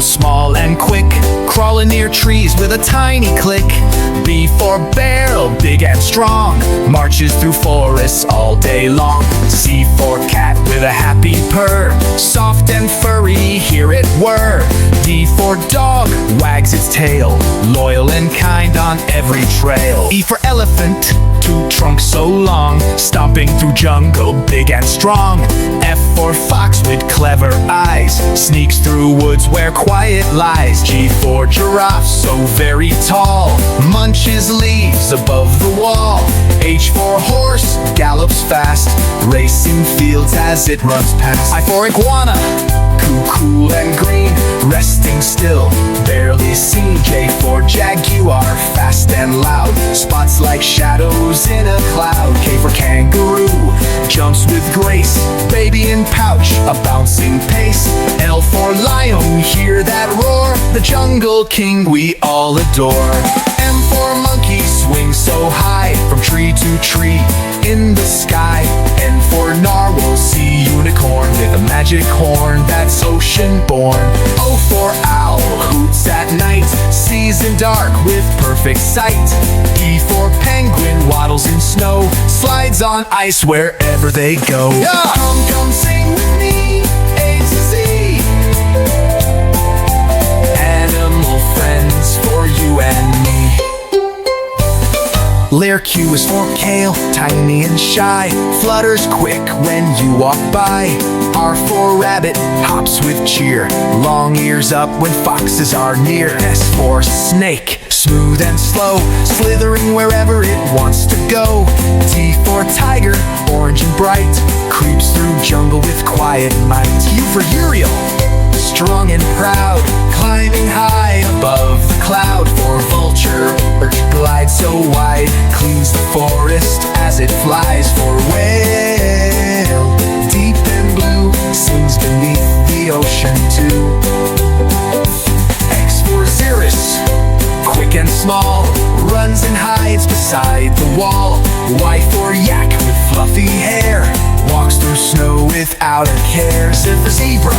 so small and quick, crawling near trees with a tiny click. B for bear, big and strong, marches through forests all day long. C for cat with a happy purr, soft and furry, here it whir. D for dog, wags its tail, loyal and kind on every trail. E for elephant, two trunks so long, stomping through jungle, big and strong. F for fox with clever eyes, sneaks through woods where quiet lies. G for giraffe, so very tall, munches leaves above the wall. H for horse, gallops fast, racing fields as it runs past. I for iguana, cool and green, resting still, barely seen. J for jaguar, fast and loud, spots like shadows in a cloud. K for kangaroo, jumps with grace, baby in pouch, a bouncing pace. L for lion, hear that roar, the jungle king we all adore. M for monkey, swing so high, from tree to tree in the sky. N for narwhal, sea unicorn with a magic horn that's ocean born. O for owl, hoots at night, sees in dark with perfect sight. E for penguin, waddles in snow, slides on ice wherever they go. Yeah! Come sing with me, A to Z. Animal friends for you and me. Lair Q is for kale, tiny and shy, flutters quick when you walk by. R for rabbit, hops with cheer, long ears up when foxes are near. S for snake, smooth and slow, slithering wherever it wants to go. T for tiger, orange and bright, creeps through jungle with quiet might. U for Uriel, strong and proud, climbing high above the cloud. For vulture, glides so wide, cleans the forest as it flies. For whale, deep and blue, swims beneath the ocean too. X for Xerus, quick and small, runs and hides beside the wall. Y for yak with fluffy hair, walks through snow without a care. Z for zebra,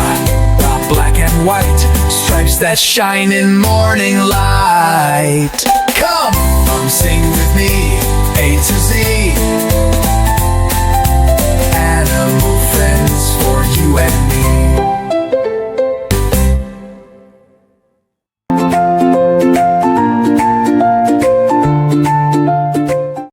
black and white, stripes that shine in morning light. Come sing with me, A to Z.